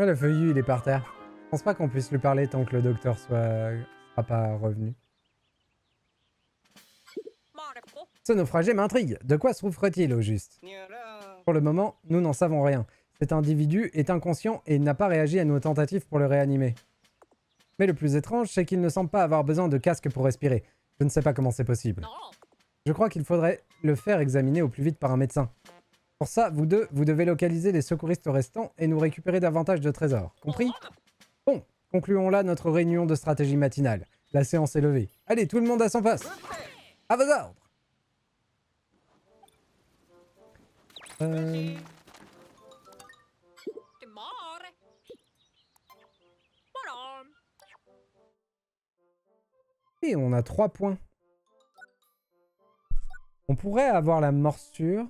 Ah, le feuillu, il est par terre. Je pense pas qu'on puisse lui parler tant que le docteur sera pas revenu. Ce naufragé m'intrigue. De quoi souffre-t-il au juste? Pour le moment, nous n'en savons rien. Cet individu est inconscient et il n'a pas réagi à nos tentatives pour le réanimer. Mais le plus étrange, c'est qu'il ne semble pas avoir besoin de casque pour respirer. Je ne sais pas comment c'est possible. Je crois qu'il faudrait le faire examiner au plus vite par un médecin. Pour ça, vous deux, vous devez localiser les secouristes restants et nous récupérer davantage de trésors. Compris? Bon, concluons là notre réunion de stratégie matinale. La séance est levée. Allez, tout le monde à son poste. À vos ordres. Et on a 3 points. On pourrait avoir la morsure.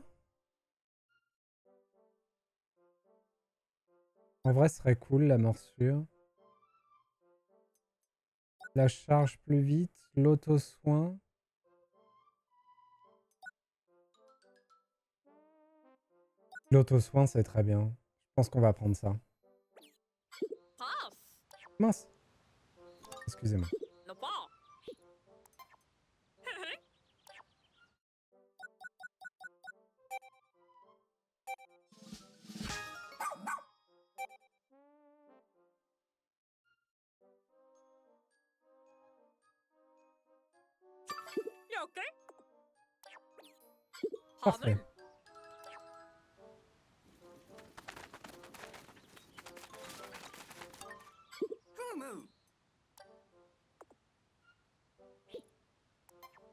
En vrai, ce serait cool, la morsure. La charge plus vite. L'auto-soin. L'auto-soin, c'est très bien. Je pense qu'on va prendre ça. Mince. Excusez-moi. Parfait.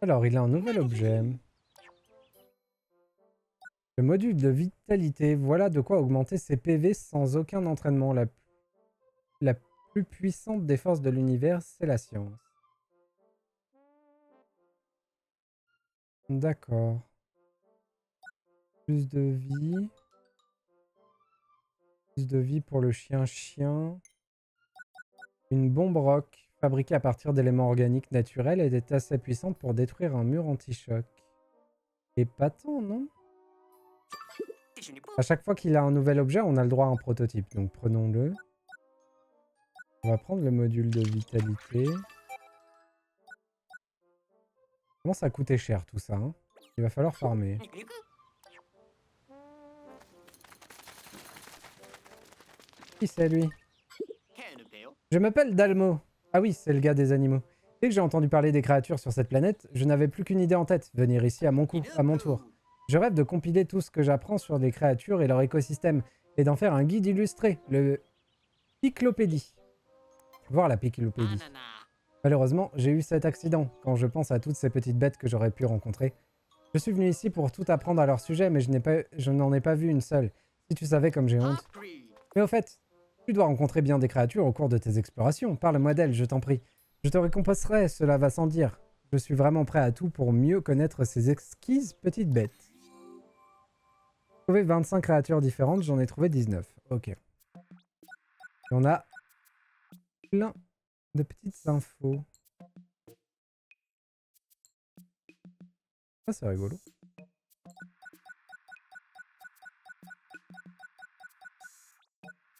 Alors, il a un nouvel objet. Le module de vitalité. Voilà de quoi augmenter ses PV sans aucun entraînement. La plus puissante des forces de l'univers, c'est la science. D'accord. Plus de vie. Plus de vie pour le chien-chien. Une bombe rock fabriquée à partir d'éléments organiques naturels et est assez puissante pour détruire un mur anti-choc. Épatant, non? À chaque fois qu'il a un nouvel objet, on a le droit à un prototype. Donc prenons-le. On va prendre le module de vitalité. Comment ça a coûté cher tout ça, hein? Il va falloir farmer. Qui c'est lui? Je m'appelle Dalmo. Ah oui, c'est le gars des animaux. Dès que j'ai entendu parler des créatures sur cette planète, je n'avais plus qu'une idée en tête, venir ici à mon tour. Je rêve de compiler tout ce que j'apprends sur les créatures et leur écosystème, et d'en faire un guide illustré, le Piclopédie. Voir la Piclopédie. Malheureusement, j'ai eu cet accident, quand je pense à toutes ces petites bêtes que j'aurais pu rencontrer. Je suis venu ici pour tout apprendre à leur sujet, mais je n'en ai pas vu une seule. Si tu savais comme j'ai honte. Mais au fait, tu dois rencontrer bien des créatures au cours de tes explorations. Parle-moi d'elles, je t'en prie. Je te récompenserai, cela va sans dire. Je suis vraiment prêt à tout pour mieux connaître ces exquises petites bêtes. J'ai trouvé 25 créatures différentes, j'en ai trouvé 19. Ok. Et on a plein de petites infos. Ça, c'est rigolo.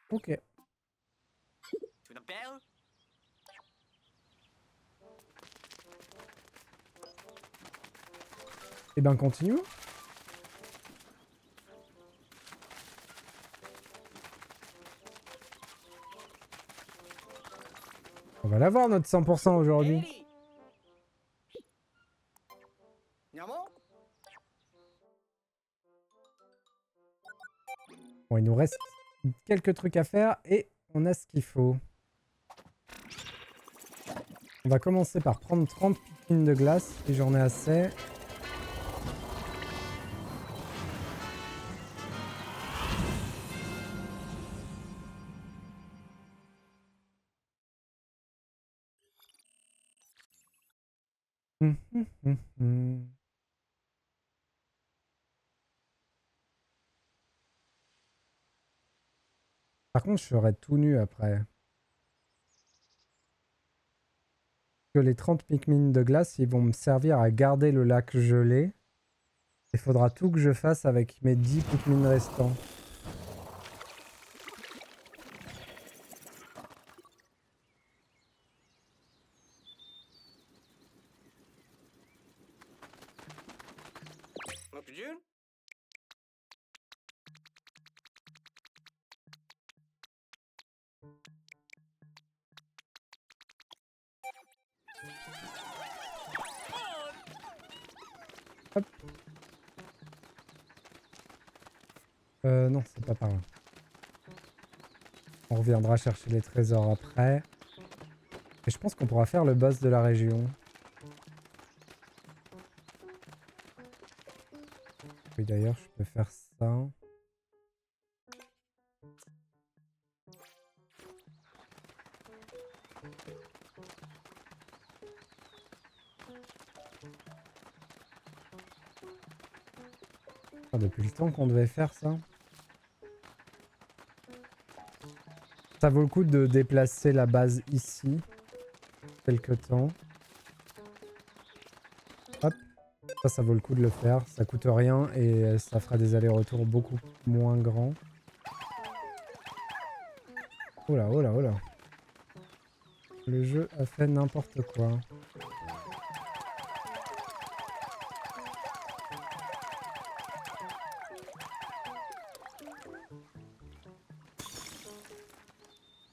Ok. Et ben continuons. On va l'avoir notre 100% aujourd'hui. Bon, il nous reste quelques trucs à faire et on a ce qu'il faut. On va commencer par prendre 30 piquines de glace si j'en ai assez. Par contre, je serai tout nu après. Que les 30 Pikmin de glace, ils vont me servir à garder le lac gelé. Il faudra tout que je fasse avec mes 10 Pikmin restants. Hop. Non, c'est pas par là. On reviendra chercher les trésors après. Et je pense qu'on pourra faire le boss de la région. Oui, d'ailleurs, je peux faire ça. Ah, depuis le temps qu'on devait faire ça. Ça vaut le coup de déplacer la base ici. Quelque temps. Hop. Ça vaut le coup de le faire. Ça coûte rien et ça fera des allers-retours beaucoup moins grands. Oh là, oh là, oh là. Le jeu a fait n'importe quoi.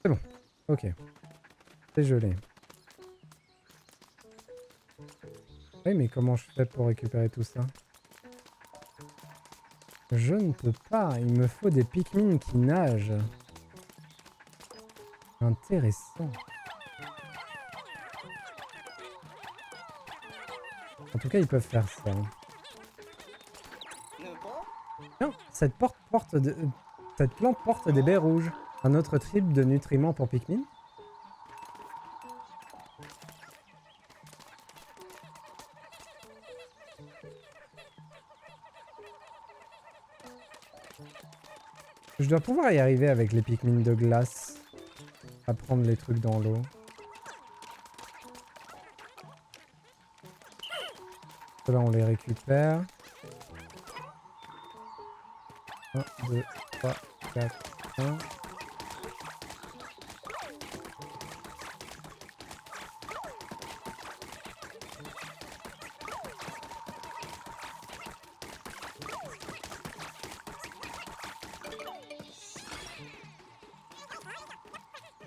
C'est bon. Ok. C'est gelé. Oui, mais comment je fais pour récupérer tout ça? Je ne peux pas. Il me faut des Pikmin qui nagent. Intéressant. En tout cas, ils peuvent faire ça. Tiens, cette plante porte des baies rouges. Un autre type de nutriments pour Pikmin. Je dois pouvoir y arriver avec les Pikmin de glace. À prendre les trucs dans l'eau. Là, on les récupère. 1, 2, 3, 4, 1.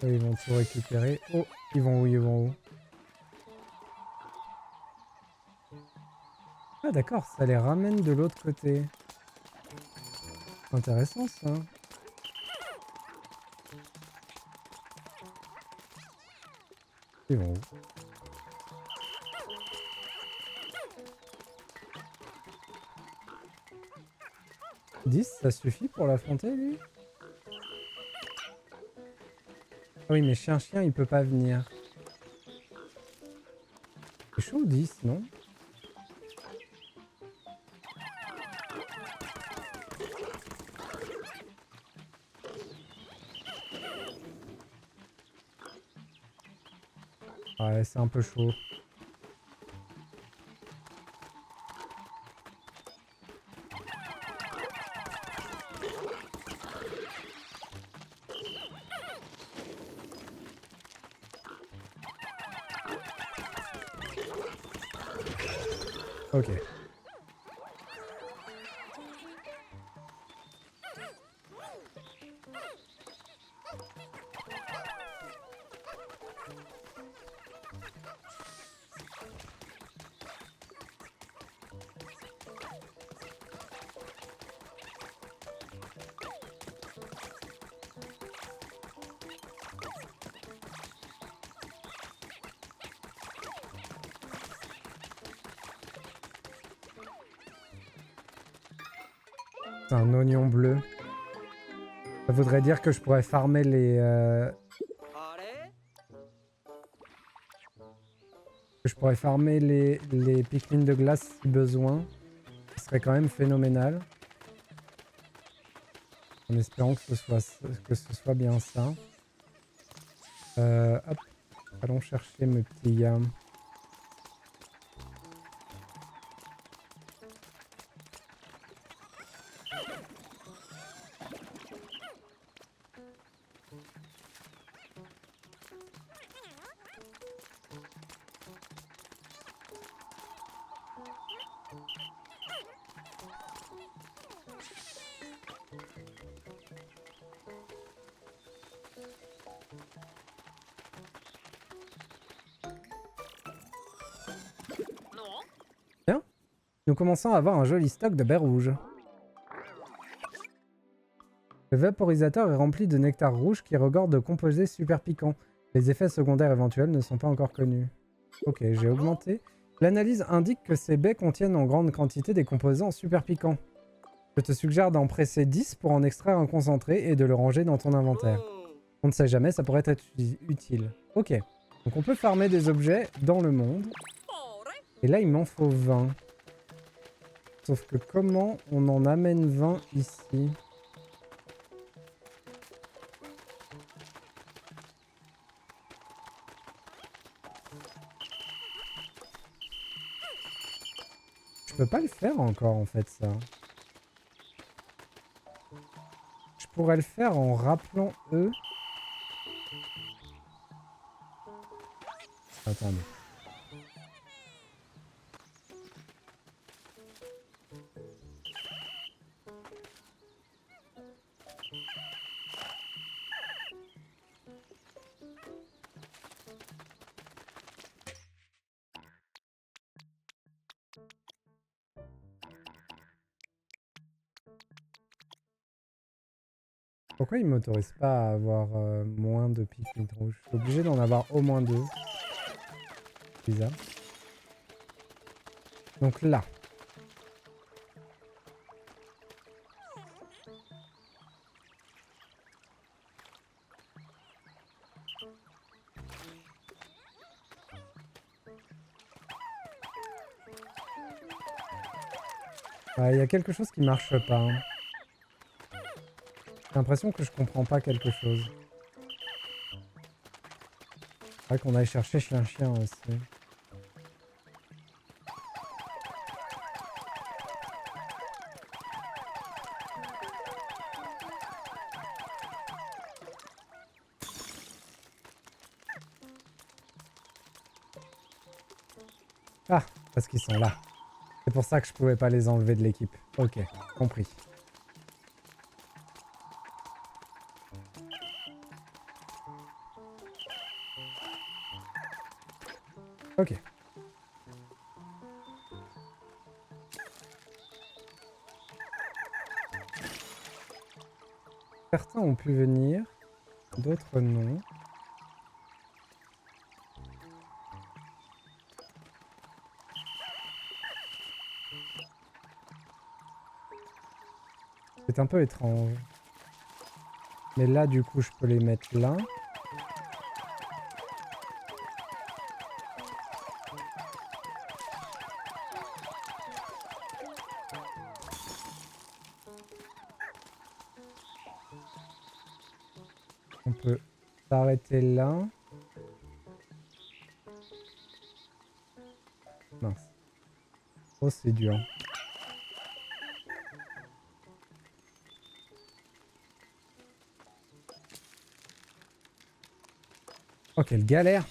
Ils vont tout récupérer. Oh, ils vont où? Ils vont où? Ah d'accord, ça les ramène de l'autre côté. Intéressant ça. Ils vont où? 10, ça suffit pour l'affronter lui? Ah oui, mais chien, il peut pas venir. C'est chaud 10, non? Ouais, c'est un peu chaud. Ok. C'est un oignon bleu. Ça voudrait dire que je pourrais farmer les... Que je pourrais farmer les Pikmin de glace si besoin. Ce serait quand même phénoménal. En espérant que ce soit bien ça. Hop. Allons chercher mes petits gars. Nous commençons à avoir un joli stock de baies rouges. Le vaporisateur est rempli de nectar rouge qui regorge de composés super piquants. Les effets secondaires éventuels ne sont pas encore connus. Ok, j'ai augmenté. L'analyse indique que ces baies contiennent en grande quantité des composants super piquants. Je te suggère d'en presser 10 pour en extraire un concentré et de le ranger dans ton inventaire. On ne sait jamais, ça pourrait être utile. Ok, donc on peut farmer des objets dans le monde. Et là, il m'en faut 20. Sauf que comment on en amène 20 ici? Je peux pas le faire encore en fait ça. Je pourrais le faire en rappelant eux. Attendez. Pourquoi il m'autorise pas à avoir moins de pigments rouges? Je suis obligé d'en avoir au moins 2. Bizarre. Donc là. Il y a quelque chose qui marche pas. Hein. J'ai l'impression que je comprends pas quelque chose. Faudrait qu'on aille chercher chien aussi. Ah, parce qu'ils sont là. C'est pour ça que je pouvais pas les enlever de l'équipe. Ok, compris. Ok. Certains ont pu venir, d'autres non. C'est un peu étrange. Mais là, du coup, je peux les mettre là. On peut s'arrêter là. Mince. Oh, c'est dur. Oh, quelle galère!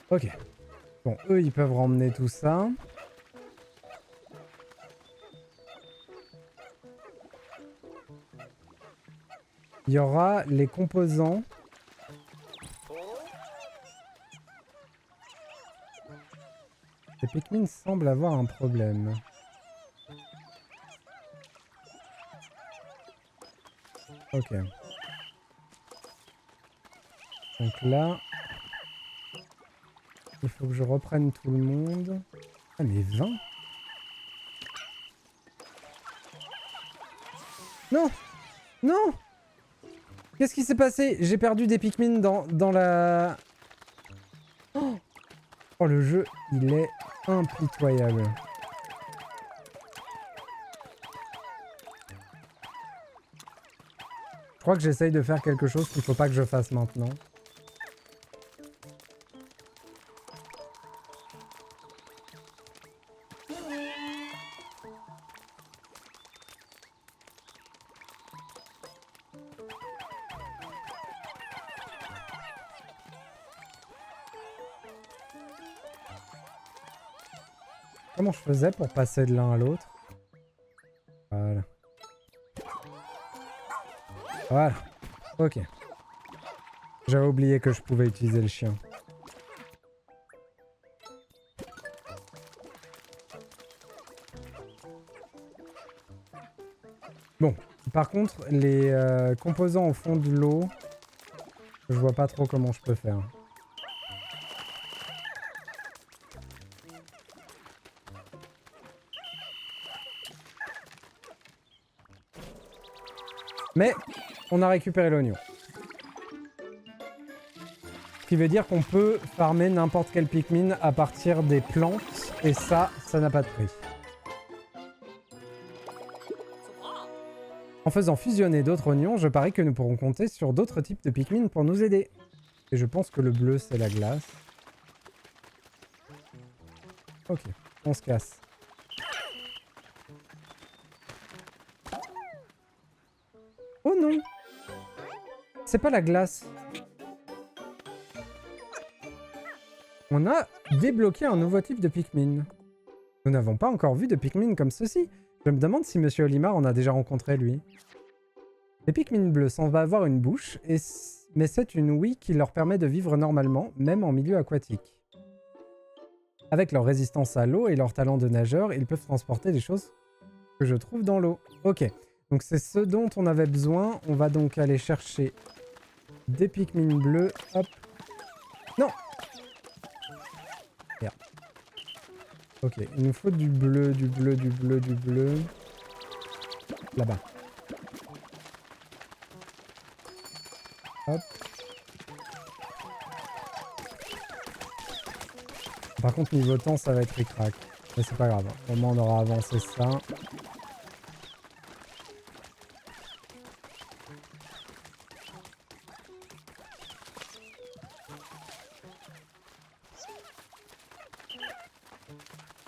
Ok. Bon, eux, ils peuvent ramener tout ça. Il y aura les composants. Les Pikmin semblent avoir un problème. Ok. Donc là... Il faut que je reprenne tout le monde. Ah, mais 20? Non! Non! Qu'est-ce qui s'est passé? J'ai perdu des Pikmin dans la... Oh! Oh, le jeu, il est impitoyable. Je crois que j'essaye de faire quelque chose qu'il faut pas que je fasse maintenant. Comment je faisais pour passer de l'un à l'autre? Voilà. Voilà. Ok. J'avais oublié que je pouvais utiliser le chien. Bon. Par contre, les composants au fond de l'eau, je vois pas trop comment je peux faire. Mais on a récupéré l'oignon. Ce qui veut dire qu'on peut farmer n'importe quel Pikmin à partir des plantes. Et ça n'a pas de prix. En faisant fusionner d'autres oignons, je parie que nous pourrons compter sur d'autres types de Pikmin pour nous aider. Et je pense que le bleu, c'est la glace. Ok, on se casse. Oh non! C'est pas la glace. On a débloqué un nouveau type de Pikmin. Nous n'avons pas encore vu de Pikmin comme ceci. Je me demande si Monsieur Olimar en a déjà rencontré, lui. Les Pikmin bleus semblent avoir une bouche, mais c'est une ouïe qui leur permet de vivre normalement, même en milieu aquatique. Avec leur résistance à l'eau et leur talent de nageur, ils peuvent transporter des choses que je trouve dans l'eau. Ok, donc c'est ce dont on avait besoin. On va donc aller chercher des Pikmin bleus. Hop. Non! Merde. Ok, il nous faut du bleu, du bleu, du bleu, du bleu. Là-bas. Hop. Par contre, niveau temps, ça va être ric-rac. Mais c'est pas grave. Au moins, on aura avancé ça.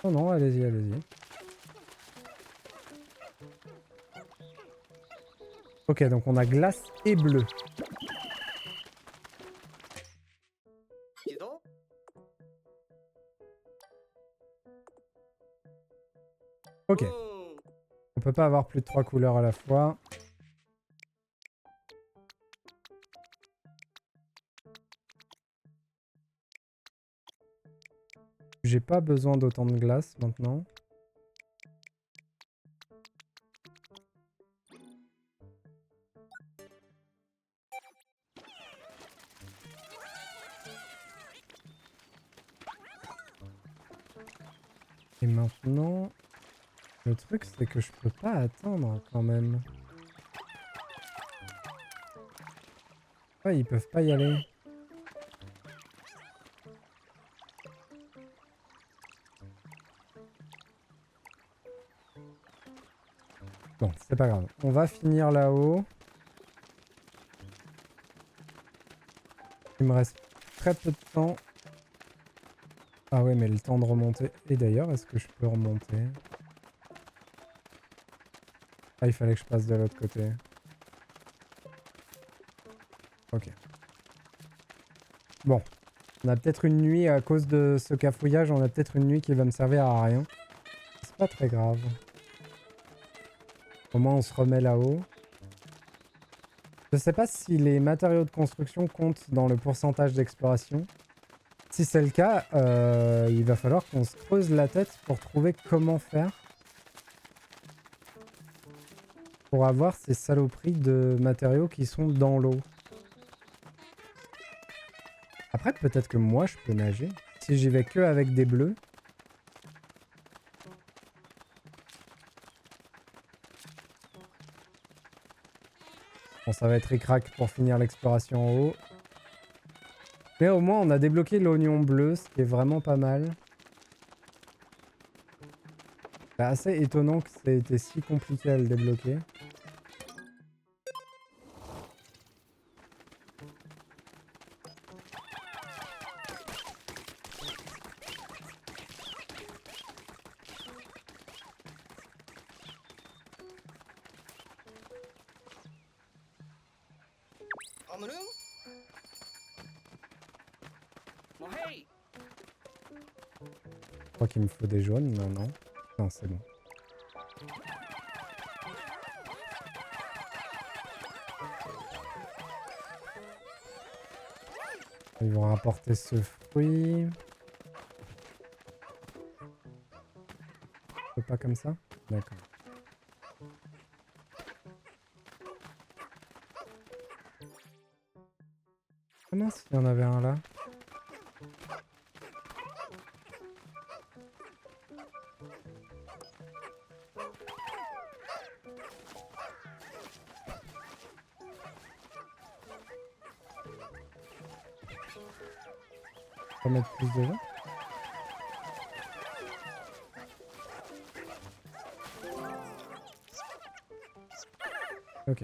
Oh non, allez-y, allez-y. Ok, donc on a glace et bleu. Ok. On peut pas avoir plus de 3 couleurs à la fois. J'ai pas besoin d'autant de glace maintenant. Et maintenant... Le truc, c'est que je peux pas atteindre quand même. Ouais, ils peuvent pas y aller. Bon, c'est pas grave. On va finir là-haut. Il me reste très peu de temps. Ah ouais, mais le temps de remonter. Et d'ailleurs, est-ce que je peux remonter? Ah, il fallait que je passe de l'autre côté. Ok. Bon. On a peut-être une nuit, à cause de ce cafouillage, on a peut-être une nuit qui va me servir à rien. C'est pas très grave. Au moins, on se remet là-haut. Je sais pas si les matériaux de construction comptent dans le pourcentage d'exploration. Si c'est le cas, il va falloir qu'on se creuse la tête pour trouver comment faire. Pour avoir ces saloperies de matériaux qui sont dans l'eau. Après, peut-être que moi, je peux nager. Si j'y vais que avec des bleus. Bon, ça va être ric-rac pour finir l'exploration en haut. Mais au moins, on a débloqué l'oignon bleu, ce qui est vraiment pas mal. C'est assez étonnant que ça ait été si compliqué à le débloquer. Je crois qu'il me faut des jaunes. Non, non. Non, c'est bon. Ils vont rapporter ce fruit. Pas comme ça? D'accord. Ah mince, il y en avait un là. On va mettre plus de gens. Ok.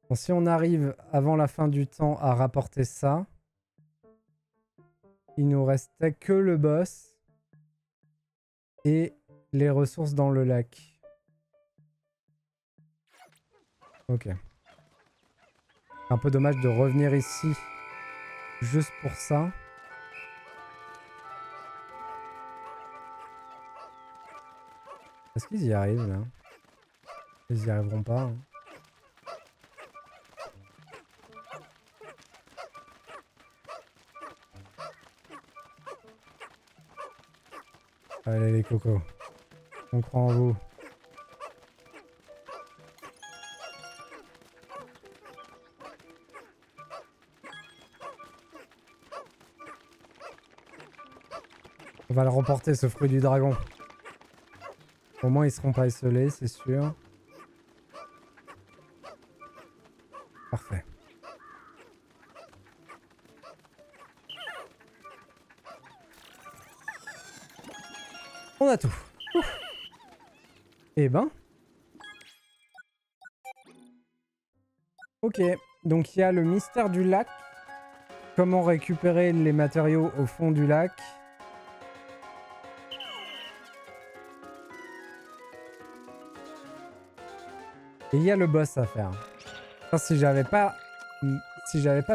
Bon, si on arrive avant la fin du temps à rapporter ça, il nous restait que le boss et les ressources dans le lac. Ok. Un peu dommage de revenir ici juste pour ça. Est-ce qu'ils y arrivent là? Ils y arriveront pas. Hein. Allez les cocos. On croit en vous. On va le remporter ce fruit du dragon. Au moins ils seront pas isolés, c'est sûr. Parfait. On a tout. Ouf. Eh ben. Ok, donc il y a le mystère du lac. Comment récupérer les matériaux au fond du lac. Et il y a le boss à faire. Enfin, si j'avais pas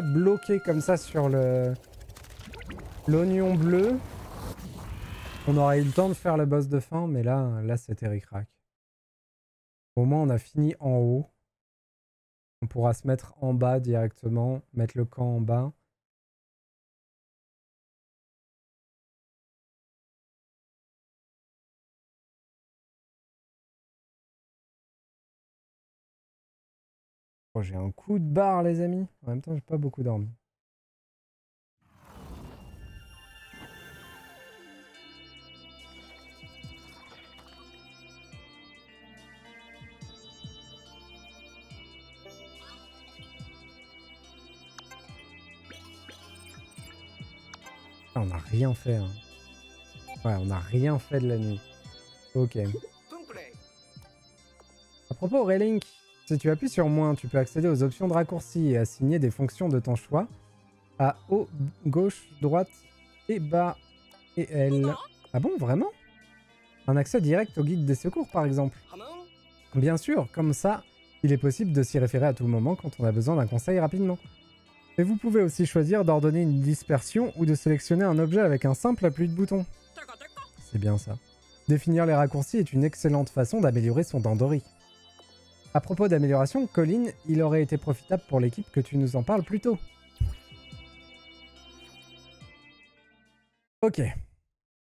bloqué comme ça sur l'oignon bleu, on aurait eu le temps de faire le boss de fin, mais là c'était ric-rac. Au moins on a fini en haut. On pourra se mettre en bas directement, mettre le camp en bas. Oh, j'ai un coup de barre les amis. En même temps j'ai pas beaucoup dormi. Ah, on n'a rien fait. Hein. Ouais, on n'a rien fait de la nuit. Ok. À propos, Relink, si tu appuies sur moins, tu peux accéder aux options de raccourci et assigner des fonctions de ton choix à haut, gauche, droite et bas et L. Ah bon, vraiment? Un accès direct au guide des secours, par exemple. Bien sûr, comme ça, il est possible de s'y référer à tout moment quand on a besoin d'un conseil rapidement. Et vous pouvez aussi choisir d'ordonner une dispersion ou de sélectionner un objet avec un simple appui de bouton. C'est bien ça. Définir les raccourcis est une excellente façon d'améliorer son Dandori. À propos d'amélioration, Colin, il aurait été profitable pour l'équipe que tu nous en parles plus tôt. Ok.